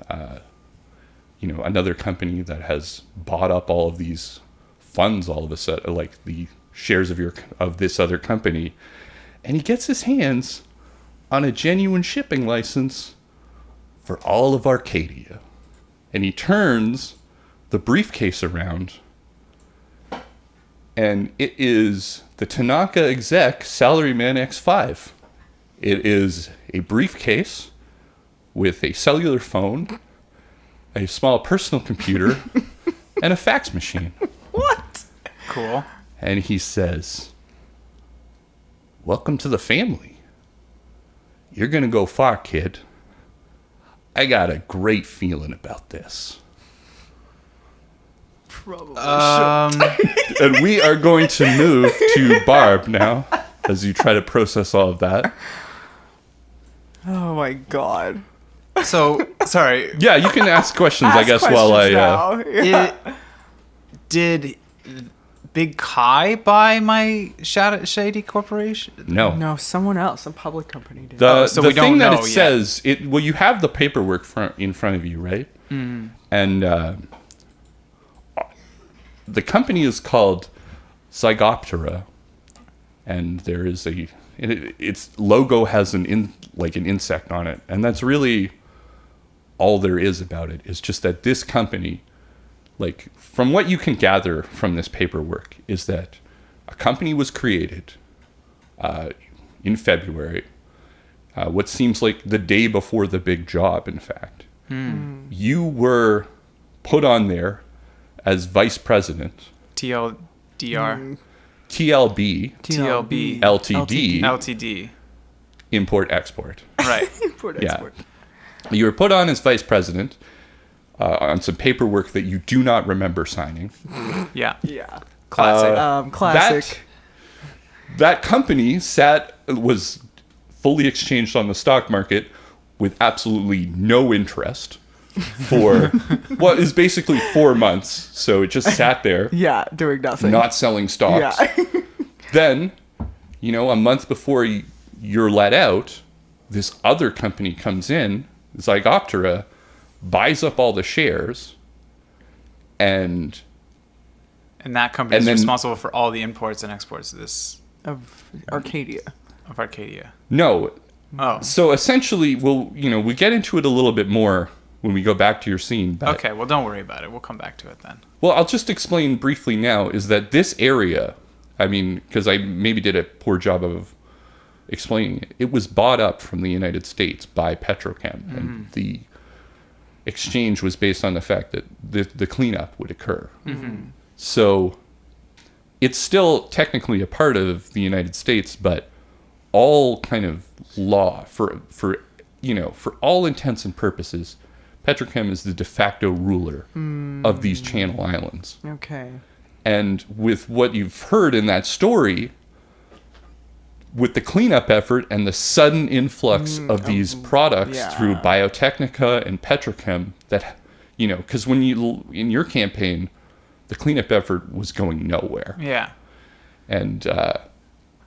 another company that has bought up all of these funds all of a sudden, like the shares of this other company, and he gets his hands on a genuine shipping license for all of Arcadia. And he turns the briefcase around, and it is the Tanaka exec Salaryman X5. It is a briefcase with a cellular phone, a small personal computer, and a fax machine. What? Cool. And he says, "Welcome to the family. You're going to go far, kid. I got a great feeling about this." Probably. And we are going to move to Barb now, as you try to process all of that. Oh my god. So, sorry. Yeah, you can ask questions, I Ask guess, while I... questions now. Yeah. Did Big Kai buy my shady corporation? No. No, someone else, a public company did. So the we don't thing that know it yet. says, you have the paperwork in front of you, right? And the company is called Zygoptera, and there is its logo has an insect on it, and that's really all there is about it. Is just that this company, like from what you can gather from this paperwork, is that a company was created in February, what seems like the day before the big job, in fact. You were put on there as vice president. TLDR. TLB. TLB. LTD. LTD. Import-export. Right. Import, Yeah. export. You were put on as vice president on some paperwork that you do not remember signing. Yeah. Yeah. Classic. Classic. That company was fully exchanged on the stock market with absolutely no interest for what is basically 4 months. So it just sat there, Yeah, doing nothing. not selling stocks. Yeah. Then, a month before you're let out, this other company comes in, Zygoptera, buys up all the shares, and that company is and then- responsible for all the imports and exports of Of Arcadia. Arcadia. no. Oh. So essentially, we get into it a little bit more when we go back to your scene. But, Okay, well, don't worry about it. We'll come back to it then. well, I'll just explain briefly now, is that this area, because I maybe did a poor job of explaining it, it was bought up from the United States by PetroChem, and the exchange was based on the fact that the cleanup would occur. So it's still technically a part of the United States, but all kind of law for all intents and purposes, PetroChem is the de facto ruler of these Channel Islands. Okay. And with what you've heard in that story, with the cleanup effort and the sudden influx of these products yeah. through Biotechnica and PetroChem, that, you know, because when you, in your campaign, the cleanup effort was going nowhere. Yeah. And,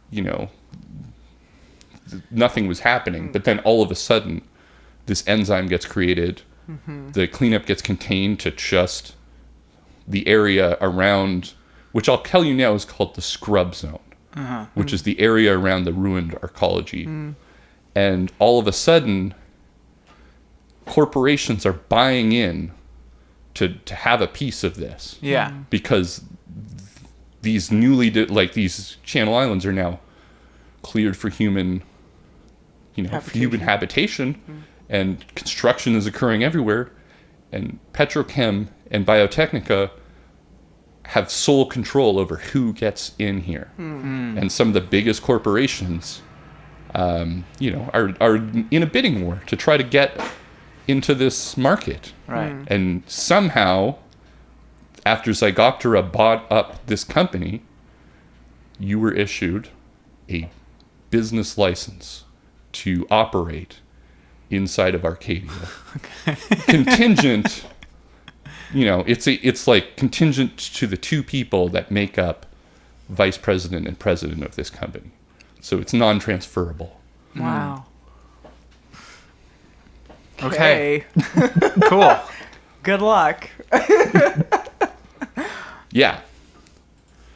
you know, nothing was happening. But then all of a sudden, this enzyme gets created. The cleanup gets contained to just the area around, which I'll tell you now is called the scrub zone, which is the area around the ruined arcology. And all of a sudden, corporations are buying in to have a piece of this. Yeah. Because these these Channel Islands are now cleared for human, you know, for human habitation, and construction is occurring everywhere. And PetroChem and Biotechnica have sole control over who gets in here. And some of the biggest corporations, you know, are in a bidding war to try to get into this market. Right. And somehow, after Zygoptera bought up this company, you were issued a business license to operate inside of Arcadia. Contingent, you know, it's like contingent to the two people that make up vice president and president of this company. So it's non-transferable. Wow. Okay. Cool. Good luck. Yeah.